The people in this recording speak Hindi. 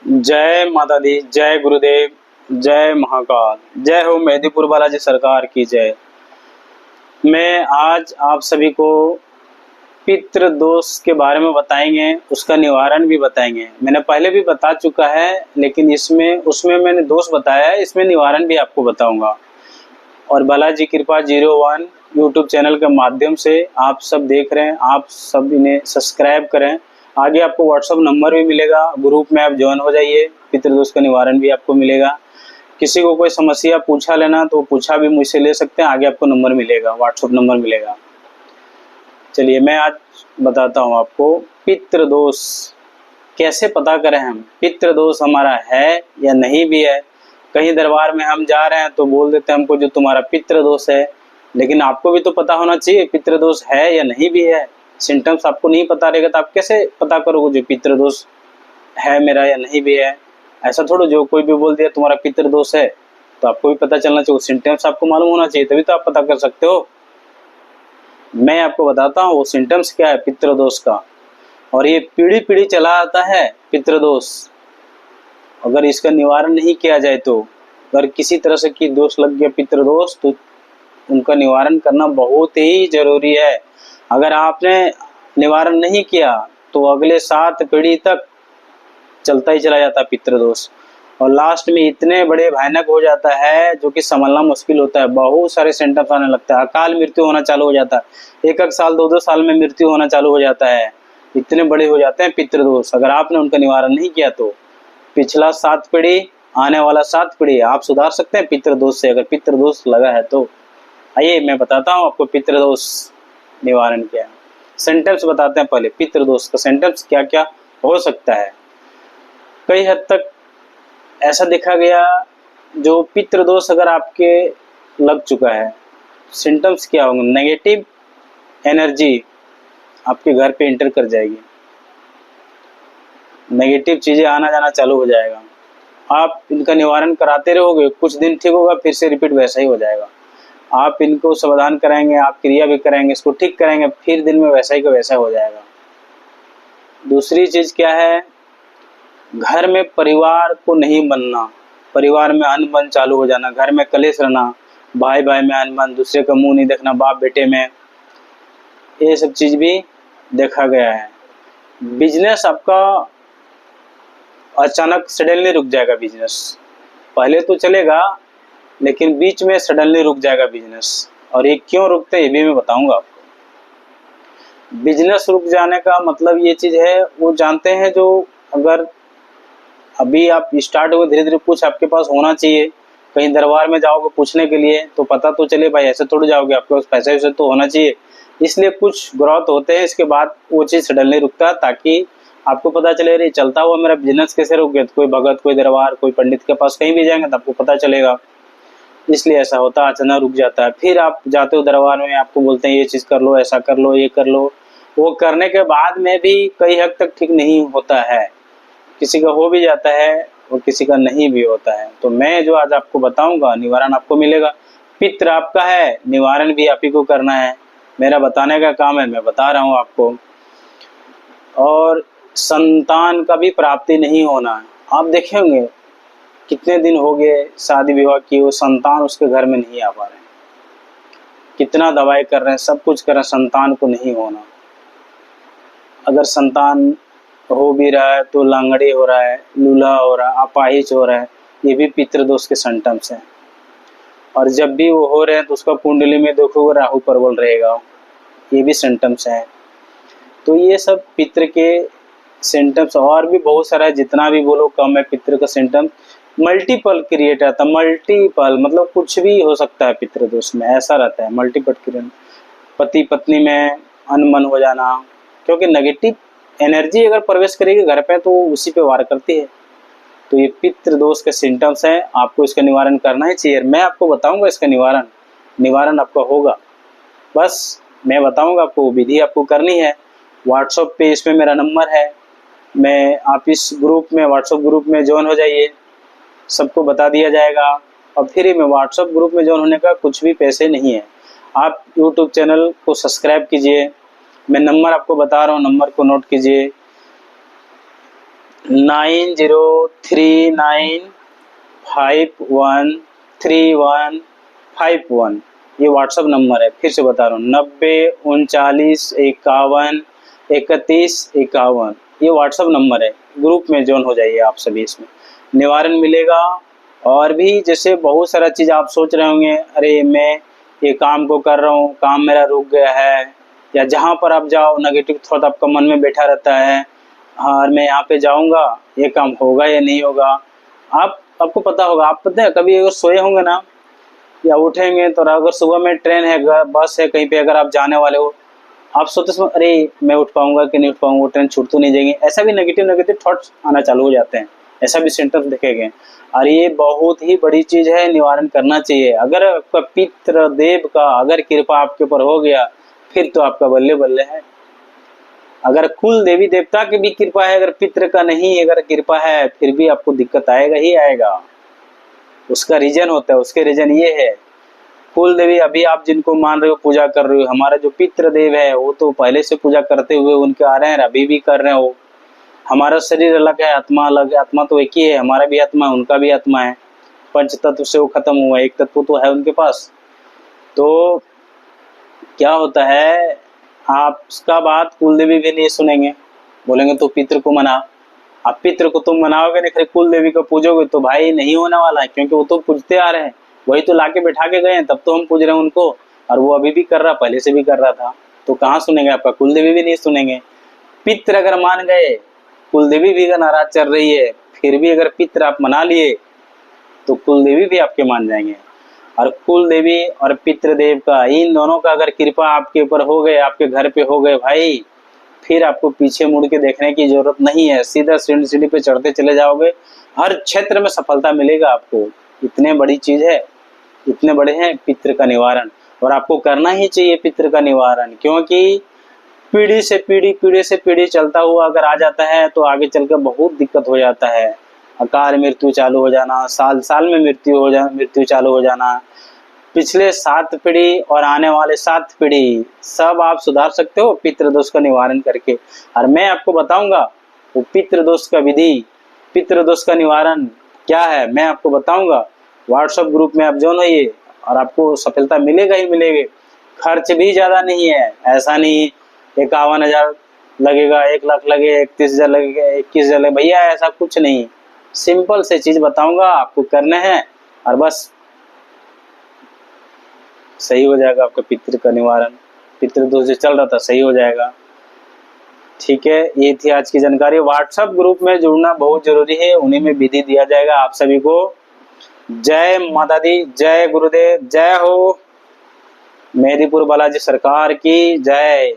जय माता दी, जय गुरुदेव, जय महाकाल, जय हो मेहदीपुर बालाजी सरकार की जय। मैं आज आप सभी को पितृ दोष के बारे में बताएंगे, उसका निवारण भी बताएंगे। मैंने पहले भी बता चुका है, लेकिन इसमें उसमें मैंने दोष बताया है, इसमें निवारण भी आपको बताऊंगा। और बालाजी कृपा 01 यूट्यूब चैनल के माध्यम से आप सब देख रहे हैं, आप सब इन्हें सब्सक्राइब करें। आगे आपको व्हाट्सअप नंबर भी मिलेगा, ग्रुप में आप ज्वाइन हो जाइए, पितृदोष का निवारण भी आपको मिलेगा। किसी को कोई समस्या पूछा लेना तो पूछा भी मुझसे ले सकते हैं, आगे आपको नंबर मिलेगा, व्हाट्सअप नंबर मिलेगा। चलिए मैं आज बताता हूँ आपको पितृदोष कैसे पता करें। हम पितृदोष हमारा है या नहीं भी है। कहीं दरबार में हम जा रहे हैं तो बोल देते हैं हमको जो तुम्हारा पितृदोष है, लेकिन आपको भी तो पता होना चाहिए पितृदोष है या नहीं भी है। सिम्टम्स आपको नहीं पता रहेगा तो आप कैसे पता करोगे जो पितृदोष है मेरा या नहीं भी है। ऐसा थोड़ा जो कोई भी बोल दिया तुम्हारा पितृदोष है तो आपको भी पता चलना चाहिए, सिम्टम्स आपको मालूम होना चाहिए, तभी तो आप पता कर सकते हो। मैं आपको बताता हूँ वो सिम्टम्स क्या है पितृदोष का। और ये पीढ़ी पीढ़ी चला आता है पितृदोष। अगर इसका निवारण नहीं किया जाए तो अगर किसी तरह से की दोष लग गया पितृदोष तो उनका निवारण करना बहुत ही जरूरी है। अगर आपने निवारण नहीं किया तो अगले 7 पीढ़ी तक चलता ही चला जाता है पितृदोष, और लास्ट में इतने बड़े भयानक हो जाता है जो कि संभलना मुश्किल होता है। बहुत सारे सिम्टम्स आने लगता है, अकाल मृत्यु होना चालू हो जाता है, 1-1 साल 2-2 साल में मृत्यु होना चालू हो जाता है। इतने बड़े हो जाते हैं पितृदोष अगर आपने उनका निवारण नहीं किया तो। पिछला 7 पीढ़ी, आने वाला 7 पीढ़ी आप सुधार सकते हैं पितृदोष से, अगर पितृदोष लगा है तो। आइए मैं बताता हूँ आपको पितृदोष निवारण क्या है। सेंटेंस बताते हैं पहले, पितृदोष का सेंटेंस क्या क्या हो सकता है। कई हद तक ऐसा देखा गया जो पितृदोष अगर आपके लग चुका है, सिम्टम्स क्या होंगे। नेगेटिव एनर्जी आपके घर पे एंटर कर जाएगी, नेगेटिव चीजें आना जाना चालू हो जाएगा। आप इनका निवारण कराते रहोगे, कुछ दिन ठीक होगा, फिर से रिपीट वैसा ही हो जाएगा। आप इनको समाधान कराएंगे, आप क्रिया भी कराएंगे, इसको ठीक कराएंगे, फिर दिन में वैसा ही का वैसा हो जाएगा। दूसरी चीज क्या है, घर में परिवार को नहीं बनना, परिवार में अनबन चालू हो जाना, घर में कलेश रहना, भाई भाई में अनबन, दूसरे का मुंह नहीं देखना बाप बेटे में, ये सब चीज भी देखा गया है। बिजनेस आपका अचानक सडनली रुक जाएगा, बिजनेस पहले तो चलेगा लेकिन बीच में सडनली रुक जाएगा बिजनेस। और ये क्यों रुकते हैं ये भी मैं बताऊंगा आपको। बिजनेस रुक जाने का मतलब ये चीज है, वो जानते हैं जो अगर अभी आप स्टार्ट हुए धीरे धीरे कुछ आपके पास होना चाहिए। कहीं दरबार में जाओगे पूछने के लिए तो पता तो चले भाई, ऐसे थोड़ी जाओगे, आपके पास पैसे वैसे तो होना चाहिए। इसलिए कुछ ग्रोथ होते हैं, इसके बाद वो चीज़ सडनली रुकता है ताकि आपको पता चले रही चलता हुआ मेरा बिजनेस कैसे रुक गया। तो कोई भगत, कोई दरबार, कोई पंडित के पास कहीं भी जाएंगे तो आपको पता चलेगा, इसलिए ऐसा होता है, अचानक रुक जाता है। फिर आप जाते हो दरबार में, आपको बोलते हैं ये चीज़ कर लो, ऐसा कर लो, ये कर लो। वो करने के बाद में भी कई हद तक ठीक नहीं होता है, किसी का हो भी जाता है और किसी का नहीं भी होता है। तो मैं जो आज आपको बताऊंगा निवारण आपको मिलेगा। पितृ आपका है, निवारण भी आप ही को करना है, मेरा बताने का काम है, मैं बता रहा हूँ आपको। और संतान का भी प्राप्ति नहीं होना है। आप देखे होंगे कितने दिन हो गए शादी विवाह की, वो संतान उसके घर में नहीं आ पा रहे हैं, कितना दवाई कर रहे हैं, सब कुछ कर रहे हैं, संतान को नहीं होना। अगर संतान हो भी रहा है तो लांगड़ी हो रहा है, लूल्हा हो रहा है, अपाहिज हो रहा है, ये भी पितृदोष के सिम्टम्स हैं। और जब भी वो हो रहे हैं तो उसका कुंडली में देखोगे राहु प्रबल रहेगा, ये भी सिम्टम्स हैं। तो ये सब पितृ के सिम्टम्स, और भी बहुत सारा है, जितना भी बोलो कम है पितृ का सिम्टम। मल्टीपल क्रिएट आता है, मल्टीपल मतलब कुछ भी हो सकता है पितृदोष में, ऐसा रहता है मल्टीपल क्रिएट। पति पत्नी में अनबन हो जाना, क्योंकि नेगेटिव एनर्जी अगर प्रवेश करेगी घर पे तो उसी पे वार करती है। तो ये पितृदोष के सिम्टम्स हैं, आपको इसका निवारण करना ही चाहिए। मैं आपको बताऊंगा इसका निवारण आपका होगा, बस मैं बताऊंगा आपको, विधि आपको करनी है। व्हाट्सएप पे इसमें मेरा नंबर है, मैं आप इस ग्रुप में, व्हाट्सएप ग्रुप में ज्वाइन हो जाइए, सबको बता दिया जाएगा। और फ्री में व्हाट्सएप ग्रुप में ज्वाइन होने का कुछ भी पैसे नहीं है। आप यूट्यूब चैनल को सब्सक्राइब कीजिए, मैं नंबर आपको बता रहा हूँ, नंबर को नोट कीजिए 9039513151 ये व्हाट्सअप नंबर है। फिर से बता रहा हूँ, 9039513151 ये व्हाट्सअप नंबर है। ग्रुप में ज्वाइन हो जाइए आप सभी, इसमें निवारण मिलेगा। और भी जैसे बहुत सारा चीज़ आप सोच रहे होंगे, अरे मैं ये काम को कर रहा हूँ, काम मेरा रुक गया है, या जहाँ पर आप जाओ नेगेटिव थॉट आपका मन में बैठा रहता है, हाँ और मैं यहाँ पे जाऊँगा ये काम होगा या नहीं होगा। आपको पता होगा, आप पता है कभी अगर सोए होंगे ना या उठेंगे तो अगर सुबह में ट्रेन है, बस है, कहीं पे अगर आप जाने वाले हो, आप सोचते समय अरे मैं उठ पाऊंगा कि नहीं उठ पाऊंगा, ट्रेन छूट तो नहीं जाएगी, ऐसा भी नेगेटिव थॉट्स आना चालू हो जाते हैं। ऐसा भी सेंटेंस देखे गए। और ये बहुत ही बड़ी चीज़ है, निवारण करना चाहिए। अगर आपका पितृ देव का अगर कृपा आपके ऊपर हो गया फिर तो आपका बल्ले बल्ले है। अगर कुल देवी देवता की भी कृपा है, अगर पितृ का नहीं अगर कृपा है, फिर भी आपको दिक्कत आएगा ही आएगा। उसका रीजन होता है, उसके रीजन ये है। कुल देवी अभी आप जिनको मान रहे हो, पूजा कर रहे हो, हमारा जो पितृ देव है वो तो पहले से पूजा करते हुए उनके आ रहे हैं, अभी भी कर रहे हो। हमारा शरीर अलग है, आत्मा अलग है। आत्मा तो एक ही है, हमारा भी आत्मा है, उनका भी आत्मा है। पंच तत्व से वो खत्म हुआ, एक तत्व तो है उनके पास। तो क्या होता है, आपका बात कुल देवी भी नहीं सुनेंगे, बोलेंगे तो पितृ को मना। अब पितृ को तुम मनाओगे नहीं, फिर कुल देवी को पूजोगे तो भाई नहीं होने वाला है, क्योंकि वो तो पूजते आ रहे हैं, वही तो लाके बैठा के गए हैं, तब तो हम पूज रहे हैं उनको। और वो अभी भी कर रहा, पहले से भी कर रहा था, तो कहाँ सुनेंगे, आपका कुल देवी भी नहीं सुनेंगे। पितृ अगर मान गए, कुल देवी भी अगर नाराज चल रही है, फिर भी अगर पितृ आप मना लिए तो कुल देवी भी आपके मान जाएंगे। और कुल देवी और पितृदेव का, इन दोनों का अगर कृपा आपके ऊपर हो गए, आपके घर पे हो गए भाई, फिर आपको पीछे मुड़ के देखने की जरूरत नहीं है, सीधा सीढ़ी पे चढ़ते चले जाओगे, हर क्षेत्र में सफलता मिलेगा आपको। इतने बड़ी चीज है, इतने बड़े हैं पितृ का निवारण, और आपको करना ही चाहिए पितृ का निवारण, क्योंकि पीढ़ी से पीढ़ी चलता हुआ अगर आ जाता है तो आगे चलकर बहुत दिक्कत हो जाता है। अकाल मृत्यु चालू हो जाना, साल साल में मृत्यु चालू हो जाना, पिछले 7 पीढ़ी और आने वाले 7 पीढ़ी सब आप सुधार सकते हो पितृदोष का निवारण करके। और मैं आपको बताऊंगा वो पितृदोष का विधि, पितृदोष का निवारण क्या है, मैं आपको बताऊंगा। व्हाट्सएप ग्रुप में आप ज्वाइन होइए और आपको सफलता मिलेगा ही मिलेगी। खर्च भी ज़्यादा नहीं है, ऐसा नहीं 51,000 लगेगा, 1 लाख लगे, 31,000 लगेगा, 21,000 लगे, भैया ऐसा कुछ नहीं। सिंपल से चीज़ बताऊंगा, आपको करने हैं और बस सही हो जाएगा आपका पितृ का निवारण। पितृदोष जो चल रहा था सही हो जाएगा। ठीक है, ये थी आज की जानकारी। व्हाट्सएप ग्रुप में जुड़ना बहुत जरूरी है, उन्हीं में विधि दिया जाएगा आप सभी को। जय माता दी, जय गुरुदेव, जय हो मेदिनीपुर बालाजी सरकार की जय।